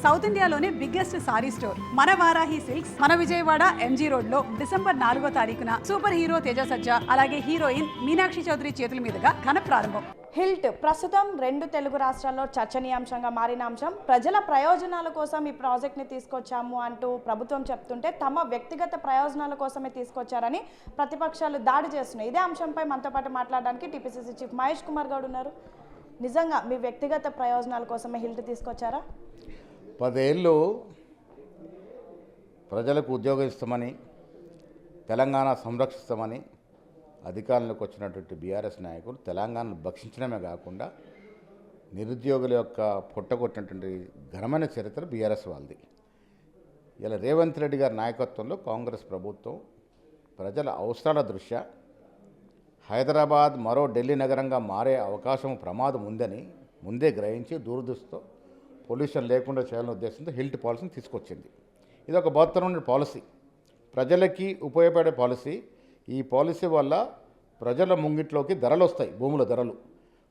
South ఇండియాలోనే biggest sorry store మన Varahi silks మన విజయవాడ ఎంజీ రోడ్ లో డిసెంబర్ 4వ తారీఖున సూపర్ హీరో తేజ సజ్జా అలాగే హీరోయిన్ మీనాక్షి చౌదరి చేతుల మీదుగా ఘన ప్రారంభం. హిల్ట్ ప్రస్తుతం 2 తెలుగు రాష్ట్రాల్లో చర్చనీయాంశంగా మారిన అంశం. ప్రజల ప్రయోజనాల కోసం ఈ ప్రాజెక్ట్ని తీసుకొచ్చాము అంటూ ప్రభుత్వం చెప్తుంటే తమ వ్యక్తిగత ప్రయోజనాల కోసమే తీసుకొచ్చారని ప్రతిపక్షాలు దాడి చేస్తున్నాయి. ఇదే అంశంపై మనతో పాటు మాట్లాడడానికి టీపీసీసీ చీఫ్ మహేష్ కుమార్ గౌడ్ ఉన్నారు. నిజంగా మీ వ్యక్తిగత ప్రయోజనాల కోసమే హిల్ట్ తీసుకొచ్చారా? 10 ఏళ్ళు ప్రజలకు ఉద్యోగం ఇస్తామని, తెలంగాణ సంరక్షిస్తామని అధికారంలోకి వచ్చినటువంటి బీఆర్ఎస్ నాయకులు తెలంగాణను భక్షించడమే కాకుండా నిరుద్యోగుల యొక్క పుట్టగొట్టినటువంటి ఘనమైన చరిత్ర బీఆర్ఎస్ వాళ్ళది. ఇలా రేవంత్ రెడ్డి గారి నాయకత్వంలో కాంగ్రెస్ ప్రభుత్వం ప్రజల అవసరాల దృష్ట్యా హైదరాబాద్ మరో ఢిల్లీ నగరంగా మారే అవకాశం ప్రమాదం ఉందని ముందే గ్రహించి దూరదృష్టితో పొల్యూషన్ లేకుండా చేయాలనే ఉద్దేశంతో హిల్ట్ పాలసీని తీసుకొచ్చింది. ఇది ఒక బహుత్తరమైన పాలసీ, ప్రజలకి ఉపయోగపడే పాలసీ. ఈ పాలసీ వల్ల ప్రజల ముంగిట్లోకి ధరలు వస్తాయి, భూముల ధరలు.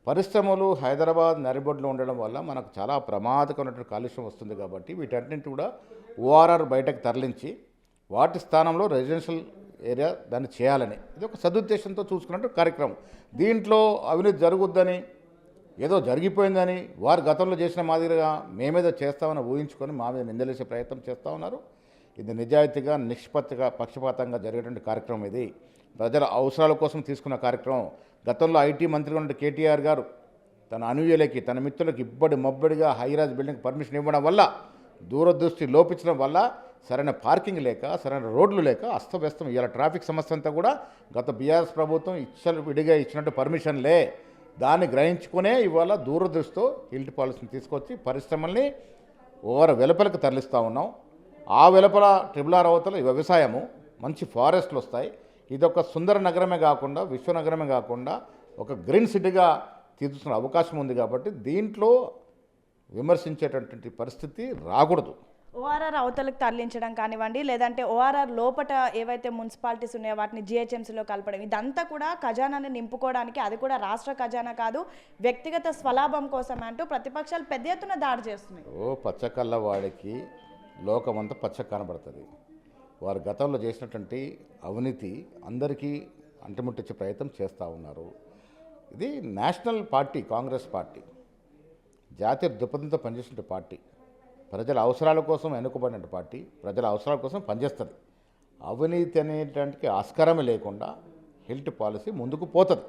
పరిశ్రమలు హైదరాబాద్ నరిబొడ్లో ఉండడం వల్ల మనకు చాలా ప్రమాదకరమైనటువంటి కాలుష్యం వస్తుంది. కాబట్టి వీటన్నింటి కూడా ఓఆర్ఆర్ బయటకు తరలించి వాటి స్థానంలో రెసిడెన్షియల్ ఏరియా దాన్ని చేయాలని ఇది ఒక సదుద్దేశంతో చూసుకున్నట్టు కార్యక్రమం. దీంట్లో అవినీతి జరుగుద్దని, ఏదో జరిగిపోయిందని వారు గతంలో చేసిన మాదిరిగా మేమేదో చేస్తామని ఊహించుకొని మా మీద నిందలేసే ప్రయత్నం చేస్తూ ఉన్నారు. ఇది నిజాయితీగా, నిష్పత్తిగా, పక్షపాతంగా జరిగేటువంటి కార్యక్రమం. ఇది ప్రజల అవసరాల కోసం తీసుకున్న కార్యక్రమం. గతంలో ఐటీ మంత్రిగా ఉన్న కేటీఆర్ గారు తన అనుయులకి, తన మిత్రులకి ఇబ్బడి మబ్బడిగా హైరాజ్ బిల్డింగ్ పర్మిషన్ ఇవ్వడం వల్ల, దూరదృష్టి లోపించడం వల్ల సరైన పార్కింగ్ లేక, సరైన రోడ్లు లేక అస్తవ్యస్తం. ఇలా ట్రాఫిక్ సమస్య అంతా కూడా గత బీఆర్ఎస్ ప్రభుత్వం విడిగా ఇచ్చినట్టు పర్మిషన్లే. దాన్ని గ్రహించుకునే ఇవాళ దూరదృష్టితో హిల్ట్ పాలసీని తీసుకొచ్చి పరిశ్రమల్ని ఓవర్ వెలుపలకు తరలిస్తూ ఉన్నాం. ఆ వెలుపల ట్రిబుల్ అవతల వ్యవసాయము, మంచి ఫారెస్ట్లు వస్తాయి. ఇదొక సుందర నగరమే కాకుండా, విశ్వనగరమే కాకుండా ఒక గ్రీన్ సిటీగా తీర్చుకునే అవకాశం ఉంది. కాబట్టి దీంట్లో విమర్శించేటటువంటి పరిస్థితి రాకూడదు. ఓఆర్ఆర్ అవతలకు తరలించడం కానివ్వండి, లేదంటే ఓఆర్ఆర్ లోపట ఏవైతే మున్సిపాలిటీస్ ఉన్నాయో వాటిని జిహెచ్ఎంసీలో కలపడం, ఇదంతా కూడా ఖజానాన్ని నింపుకోవడానికి, అది కూడా రాష్ట్ర ఖజానా కాదు, వ్యక్తిగత స్వలాభం కోసం అంటూ ప్రతిపక్షాలు పెద్ద ఎత్తున దాడి చేస్తున్నాయి. పచ్చకళ్ళ వాడికి లోకమంతా పచ్చ కనబడుతుంది. వారు గతంలో చేసినటువంటి అవినీతి అందరికీ అంటిముట్టించే ప్రయత్నం చేస్తూ ఉన్నారు. ఇది నేషనల్ పార్టీ, కాంగ్రెస్ పార్టీ జాతీయ దృక్పథంతో పనిచేసిన పార్టీ, ప్రజల అవసరాల కోసం ఎన్నుకోబడిన పార్టీ, ప్రజల అవసరాల కోసం పనిచేస్తుంది. అవినీతి అనేటానికి ఆస్కారమే లేకుండా హిల్ట్ పాలసీ ముందుకు పోతుంది.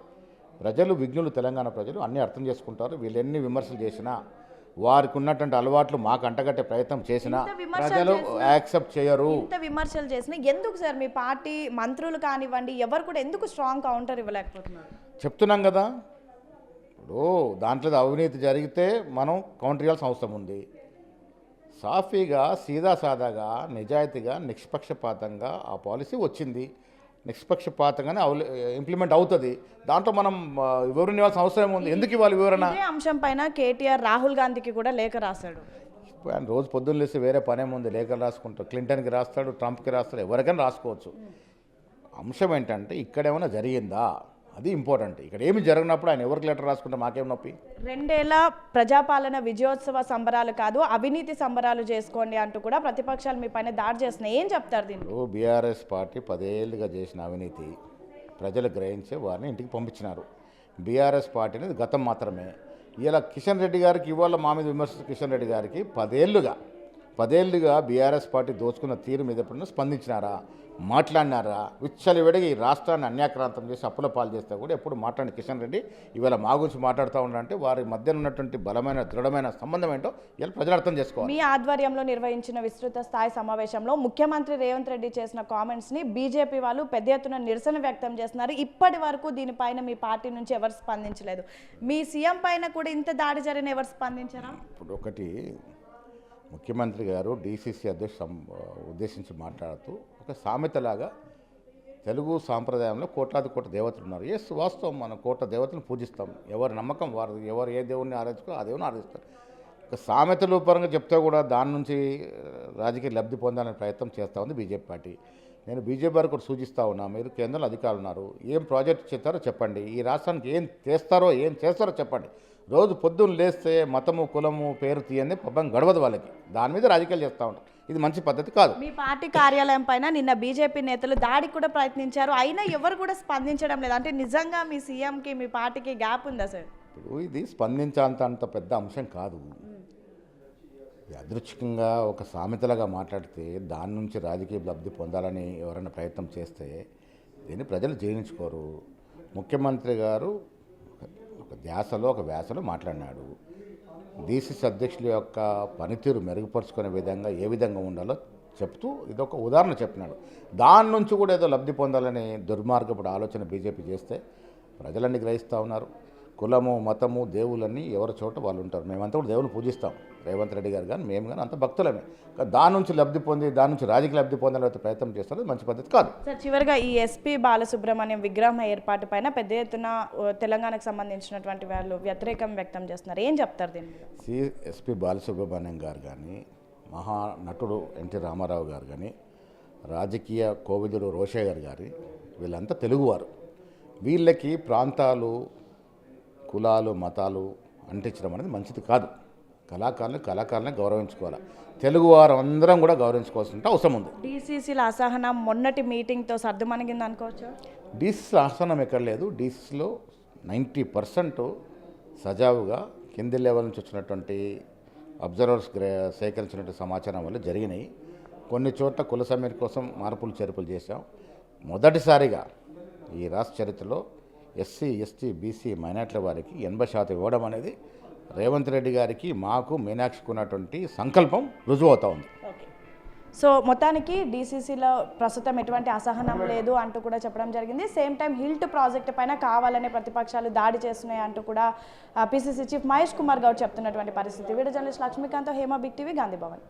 ప్రజలు విఘ్నులు, తెలంగాణ ప్రజలు అన్నీ అర్థం చేసుకుంటారు. వీళ్ళు ఎన్ని విమర్శలు చేసినా, వారికి ఉన్నటువంటి అలవాట్లు మాకు అంటగట్టే ప్రయత్నం చేసినా ప్రజలు యాక్సెప్ట్ చేయరు. ఇంత విమర్శలు చేసినా ఎందుకు సార్ మీ పార్టీ మంత్రులు కానివ్వండి ఎవరు కూడా ఎందుకు స్ట్రాంగ్ కౌంటర్ ఇవ్వలేకపోతున్నారు? చెప్తున్నాం కదా, ఇప్పుడు దాంట్లో అవినీతి జరిగితే మనం కౌంటర్ ఇవ్వాల్సిన అవసరం ఉంది. సాఫీగా, సీదాసాదాగా, నిజాయితీగా, నిష్పక్షపాతంగా ఆ పాలసీ వచ్చింది. నిష్పక్షపాతంగానే ఇంప్లిమెంట్ అవుతుంది. దాంట్లో మనం వివరణ ఇవ్వాల్సిన అవసరం ఉంది. ఎందుకు ఇవ్వాలి వివరణ? ఇదే అంశం పైన కేటీఆర్ రాహుల్ గాంధీకి కూడా లేఖ రాశాడు. ఆయన రోజు పొద్దున్న లేసి వేరే పనేముంది, లేఖలు రాసుకుంటాడు. క్లింటన్కి రాస్తాడు, ట్రంప్కి రాస్తాడు, ఎవరికైనా రాసుకోవచ్చు. అంశం ఏంటంటే ఇక్కడేమైనా జరిగిందా, అది ఇంపార్టెంట్. ఇక్కడ ఏమి జరిగినప్పుడు ఆయన ఎవరికి లెటర్ రాసుకుంటే మాకేం నొప్పి? 2 ఏళ్ల ప్రజాపాలన విజయోత్సవ సంబరాలు కాదు, అవినీతి సంబరాలు చేసుకోండి అంటూ కూడా ప్రతిపక్షాలు మీ పైన దాడి చేస్తున్నాయి. ఏం చెప్తారు దీన్ని? బీఆర్ఎస్ పార్టీ 10 ఏళ్ళుగా చేసిన అవినీతి ప్రజలు గ్రహించే వారిని ఇంటికి పంపించినారు. బీఆర్ఎస్ పార్టీ అనేది గతం మాత్రమే. ఇలా కిషన్ రెడ్డి గారికి ఇవాళ మా మీద విమర్శించిన కిషన్ రెడ్డి గారికి 10 ఏళ్ళుగా బీఆర్ఎస్ పార్టీ దోచుకున్న తీరు మీద ఎప్పుడైనా స్పందించినారా, మాట్లాడినారా? విచ్చలవిడిగా ఈ రాష్ట్రాన్ని అన్యాక్రాంతం చేసి అప్పుల పాలు చేస్తే కూడా ఎప్పుడు మాట్లాడిన కిషన్ రెడ్డి ఇవాళ మా గురించి మాట్లాడుతూ ఉన్నారంటే వారి మధ్య ఉన్నటువంటి బలమైన, దృఢమైన సంబంధం ఏంటో ఇలా ప్రజలు అర్థం చేసుకోవాలి. మీ ఆధ్వర్యంలో నిర్వహించిన విస్తృత స్థాయి సమావేశంలో ముఖ్యమంత్రి రేవంత్ రెడ్డి చేసిన కామెంట్స్ని బీజేపీ వాళ్ళు పెద్ద ఎత్తున నిరసన వ్యక్తం చేస్తున్నారు. ఇప్పటి వరకు దీనిపైన మీ పార్టీ నుంచి ఎవరు స్పందించలేదు. మీ సీఎం పైన కూడా ఇంత దాడి జరిగిన ఎవరు స్పందించారా? ఇప్పుడు ఒకటి, ముఖ్యమంత్రి గారు డీసీసీ ఉద్దేశించి మాట్లాడుతూ ఒక సామెతలాగా తెలుగు సాంప్రదాయంలో కోట్లాది దేవతలు ఉన్నారు. ఎస్, వాస్తవం. మనం కోట్ల దేవతలను పూజిస్తాం. ఎవరి నమ్మకం వారు, ఎవరు ఏ దేవుడిని ఆరాధించుకో ఆ దేవుని ఆరాధిస్తారు. ఒక సామెతల పరంగా చెప్తే కూడా దాని నుంచి రాజకీయ లబ్ధి పొందాలనే ప్రయత్నం చేస్తూ ఉంది బీజేపీ పార్టీ. నేను బీజేపీ వారికి కూడా సూచిస్తూ ఉన్నా, మీరు కేంద్రంలో అధికారులు ఉన్నారు, ఏం ప్రాజెక్ట్ చేస్తారో చెప్పండి, ఈ రాష్ట్రానికి ఏం చేస్తారో ఏం చేస్తారో చెప్పండి. రోజు పొద్దున్న లేస్తే మతము కులము పేరు తీయంది పబ్బం గడవదు వాళ్ళకి. దాని మీద రాజకీయాలు చేస్తూ ఉంటారు. ఇది మంచి పద్ధతి కాదు. మీ పార్టీ కార్యాలయం పైన నిన్న బీజేపీ నేతలు దాడికి కూడా ప్రయత్నించారు, అయినా ఎవరు కూడా స్పందించడం లేదు. అంటే నిజంగా మీ సీఎంకి మీ పార్టీకి గ్యాప్ ఉందా సార్? ఇప్పుడు ఇది స్పందించాలంత పెద్ద అంశం కాదు. యాదృచ్ఛికంగా ఒక సామెతలుగా మాట్లాడితే దాని నుంచి రాజకీయ లబ్ధి పొందాలని ఎవరైనా ప్రయత్నం చేస్తే దీన్ని ప్రజలు జీర్ణించుకోరు. ముఖ్యమంత్రి గారు ఒక ధ్యాసలో ఒక వ్యాసలో మాట్లాడినాడు. డీసీసీ అధ్యక్షుల యొక్క పనితీరు మెరుగుపరుచుకునే విధంగా ఏ విధంగా ఉండాలో చెప్తూ ఇదొక ఉదాహరణ చెప్పినాడు. దాని నుంచి కూడా ఏదో లబ్ధి పొందాలని దుర్మార్గపు ఆలోచన బీజేపీ చేస్తే ప్రజలన్నీ గ్రహిస్తూ ఉన్నారు. కులము మతము దేవుళ్ళన్నీ ఎవరి చోట వాళ్ళు ఉంటారు. మేమంతా కూడా దేవుని పూజిస్తాం. రేవంత్ రెడ్డి గారు కానీ మేము కానీ అంత భక్తులమే. దాని నుంచి లబ్ధి పొంది దాని నుంచి రాజకీయ లబ్ధి పొందాలని ప్రయత్నం చేస్తారు. మంచి పద్ధతి కాదు. సార్, చివరిగా ఈ ఎస్పీ బాలసుబ్రహ్మణ్యం విగ్రహం ఏర్పాటు పైన పెద్ద ఎత్తున తెలంగాణకు సంబంధించినటువంటి వాళ్ళు వ్యతిరేకం వ్యక్తం చేస్తున్నారు. ఏం చెప్తారు దీని మీద? ఎస్పీ బాలసుబ్రహ్మణ్యం గారు కానీ, మహానటుడు ఎన్టీ రామారావు గారు కానీ, రాజకీయ కోవిదుడు రోషయ్య గారు కానీ వీళ్ళంతా తెలుగువారు. వీళ్ళకి ప్రాంతాలు కులాలు మతాలు అంటించడం అనేది మంచిది కాదు. కళాకారులను గౌరవించుకోవాలి. తెలుగువారు అందరం కూడా గౌరవించుకోవాల్సిన అవసరం ఉంది. డీసీసీల అసహనం మొన్నటి మీటింగ్తో సర్దుమణిగింది అనుకోవచ్చు. డీసీసీ అసహనం ఎక్కడ లేదు. డీసీసీలో 90% సజావుగా కింది లెవెల్ నుంచి వచ్చినటువంటి అబ్జర్వర్స్ సేకరించినటువంటి సమాచారం వల్ల జరిగినాయి. కొన్ని చోట్ల కుల సమీర కోసం మార్పులు చేర్పులు చేశాం. మొదటిసారిగా ఈ రాష్ట్ర చరిత్రలో ఎస్సీ ఎస్టీ బీసీ మైనార్టీల వారికి 80% ఇవ్వడం అనేది రేవంత్ రెడ్డి గారికి మాకు మీనాక్షికి ఉన్నటువంటి సంకల్పం రుజువు అవుతా ఉంది. సో మొత్తానికి డీసీసీలో ప్రస్తుతం ఎటువంటి అసహనం లేదు అంటూ కూడా చెప్పడం జరిగింది. సేమ్ టైం హిల్ట్ ప్రాజెక్టు పైన కావాలనే ప్రతిపక్షాలు దాడి చేస్తున్నాయి అంటూ కూడా పీసీసీ చీఫ్ మహేష్ కుమార్ గౌడ్ చెప్తున్నటువంటి పరిస్థితి. Video journalist Lakshmikant, Hema, big TV, Gandhi Bhavan.